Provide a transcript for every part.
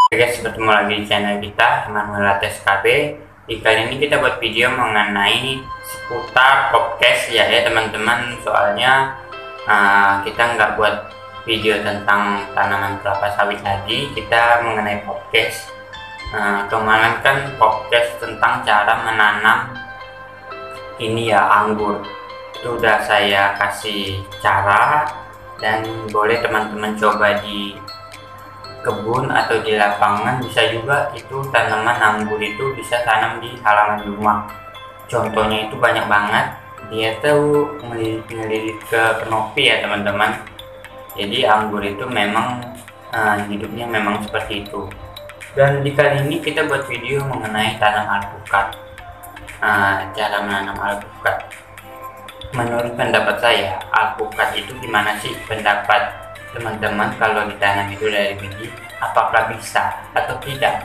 Oke guys, bertemu lagi di channel kita Emanuel Lattes KB. Di kali ini kita buat video mengenai seputar podcast ya teman-teman. Soalnya kita nggak buat video tentang tanaman kelapa sawit tadi, kita mengenai podcast. Kemarin kan podcast tentang cara menanam ini ya, anggur. Itu udah saya kasih cara, dan boleh teman-teman coba di kebun atau di lapangan. Bisa juga itu tanaman anggur itu bisa tanam di halaman rumah. Contohnya itu banyak banget, dia tuh melilit ke kanopi ya teman-teman. Jadi anggur itu memang hidupnya memang seperti itu. Dan di kali ini kita buat video mengenai tanam alpukat. Cara menanam alpukat, menurut pendapat saya, alpukat itu gimana sih pendapat teman-teman kalau ditanam itu dari biji, apakah bisa atau tidak?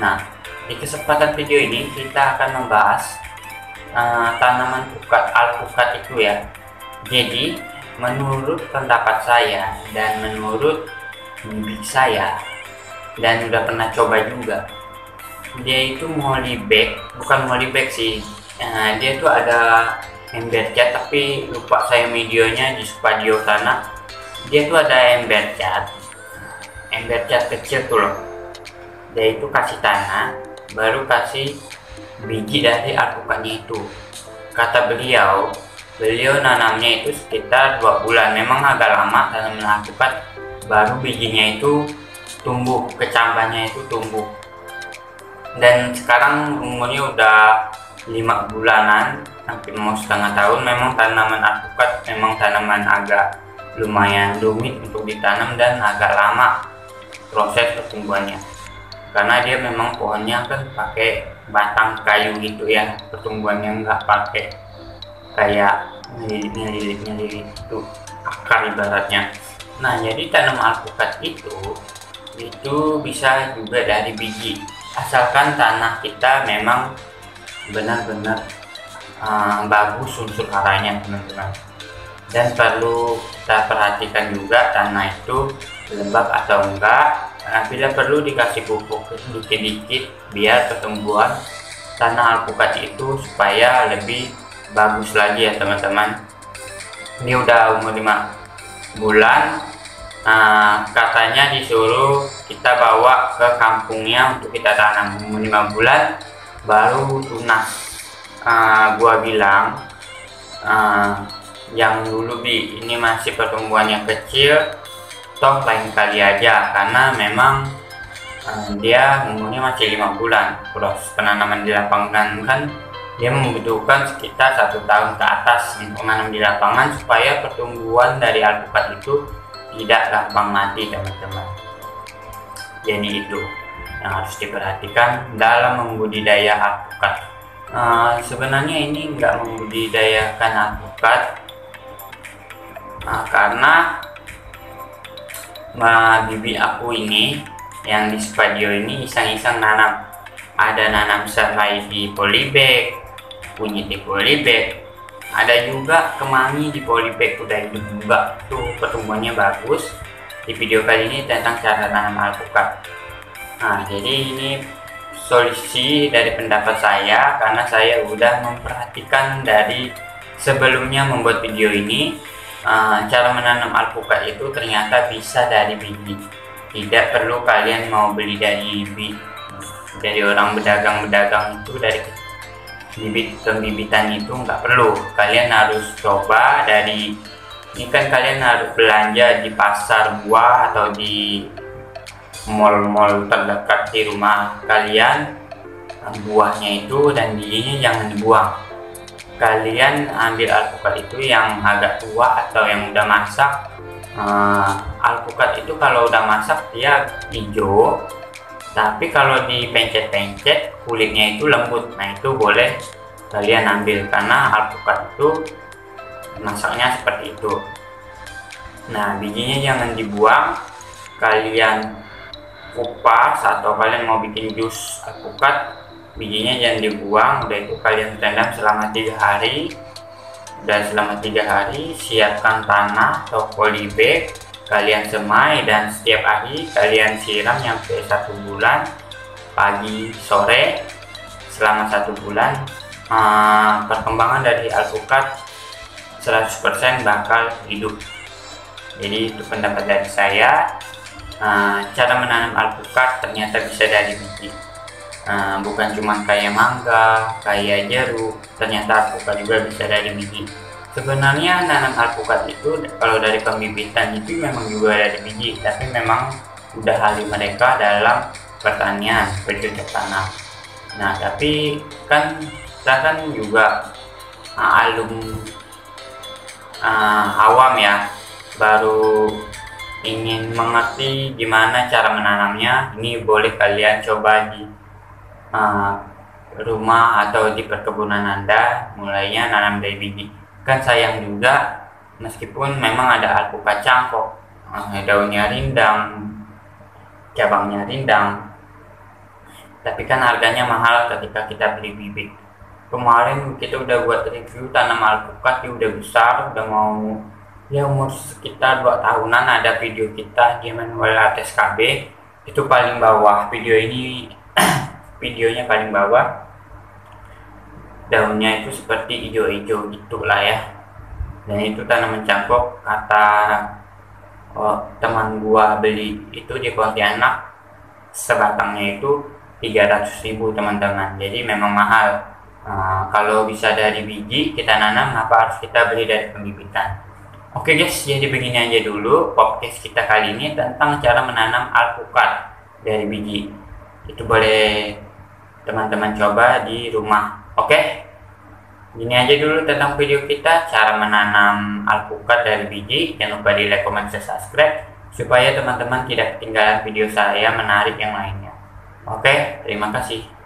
Nah, di kesempatan video ini kita akan membahas tanaman alpukat itu ya. Jadi menurut pendapat saya dan menurut bibi saya, dan udah pernah coba juga, dia itu bukan molybag sih, dia tuh ada ember cat, tapi lupa saya videonya di Spadio sana. Dia tuh ada ember cat kecil tuh loh. Dia itu kasih tanah, baru kasih biji dari alpukatnya itu. Kata beliau nanamnya itu sekitar 2 bulan. Memang agak lama tanaman alpukat, baru bijinya itu tumbuh, kecambahnya itu tumbuh. Dan sekarang umurnya udah 5 bulanan, hampir mau setengah tahun. Memang tanaman alpukat memang tanaman agak lumayan rumit untuk ditanam dan agak lama proses pertumbuhannya, karena dia memang pohonnya kan pakai batang kayu gitu ya, pertumbuhannya nggak pakai kayak ngelilit itu akar ibaratnya. Nah, jadi tanam alpukat itu bisa juga dari biji, asalkan tanah kita memang benar-benar bagus unsur haranya teman-teman. Dan perlu kita perhatikan juga tanah itu lembab atau enggak. Bila perlu dikasih pupuk sedikit-sedikit biar pertumbuhan tanah alpukat itu supaya lebih bagus lagi ya teman-teman. Ini udah umur 5 bulan. Katanya disuruh kita bawa ke kampungnya untuk kita tanam. Umur 5 bulan baru tunas. Gua bilang yang dulu ini masih pertumbuhannya kecil, toh lain kali aja, karena memang dia umurnya masih 5 bulan. Proses penanaman di lapangan kan dia membutuhkan sekitar 1 tahun ke atas untuk menanam di lapangan, supaya pertumbuhan dari alpukat itu tidak gampang mati teman-teman. Jadi itu yang harus diperhatikan dalam membudidaya alpukat. Sebenarnya ini enggak membudidayakan alpukat, karena bibi aku ini yang di Spadio ini iseng-iseng nanam. Ada nanam serai di polybag, kunyit di polybag, ada juga kemangi di polybag, udah hidup juga tuh, pertumbuhannya bagus. Di video kali ini tentang cara tanam alpukat. Jadi ini solusi dari pendapat saya, karena saya udah memperhatikan dari sebelumnya membuat video ini. Cara menanam alpukat itu ternyata bisa dari biji. Tidak perlu kalian mau beli dari orang pedagang itu, dari pembibitan itu nggak perlu. Kalian harus coba dari ini, kan kalian harus belanja di pasar buah atau di mall-mall terdekat di rumah kalian buahnya itu, dan bijinya jangan dibuang. Kalian ambil alpukat itu yang agak tua atau yang udah masak. Alpukat itu kalau udah masak dia hijau, tapi kalau dipencet-pencet kulitnya itu lembut. Nah, itu boleh kalian ambil, karena alpukat itu masaknya seperti itu. Nah, bijinya jangan dibuang. Kalian kupas atau kalian mau bikin jus alpukat, bijinya jangan dibuang. Udah itu kalian rendam selama 3 hari. Udah selama 3 hari siapkan tanah atau polybag, kalian semai dan setiap hari kalian siram sampai 1 bulan, pagi sore selama 1 bulan. Perkembangan dari alpukat 100% bakal hidup. Jadi itu pendapat dari saya. Cara menanam alpukat ternyata bisa dari biji. Bukan cuma kayak mangga, kayak jeruk, ternyata alpukat juga bisa dari biji. Sebenarnya nanam alpukat itu kalau dari pembibitan itu memang juga dari biji, tapi memang udah ahli mereka dalam pertanian, bercocok tanam. Nah, tapi kan kita kan juga awam ya, baru ingin mengerti gimana cara menanamnya. Ini boleh kalian coba di rumah atau di perkebunan Anda, mulainya nanam dari biji. Kan sayang juga, meskipun memang ada alpukat cangkok, daunnya rindang, cabangnya rindang, tapi kan harganya mahal ketika kita beli bibit. Kemarin kita udah buat review tanam alpukat, dia udah besar, udah mau ya umur sekitar 2 tahunan. Ada video kita di Manuel Lattes KB, itu paling bawah video ini. Videonya paling bawah, daunnya itu seperti hijau-hijau gitulah ya. Dan itu tanaman cangkok, kata teman gua beli itu di Pontianak, sebatangnya itu 300.000 teman-teman. Jadi memang mahal. Kalau bisa dari biji kita nanam, kenapa harus kita beli dari pembibitan? Oke guys, jadi begini aja dulu podcast kita kali ini tentang cara menanam alpukat dari biji. Itu boleh teman-teman coba di rumah. Oke, gini aja dulu tentang video kita, cara menanam alpukat dari biji. Jangan lupa di like, comment, dan subscribe supaya teman-teman tidak ketinggalan video saya menarik yang lainnya. Oke, terima kasih.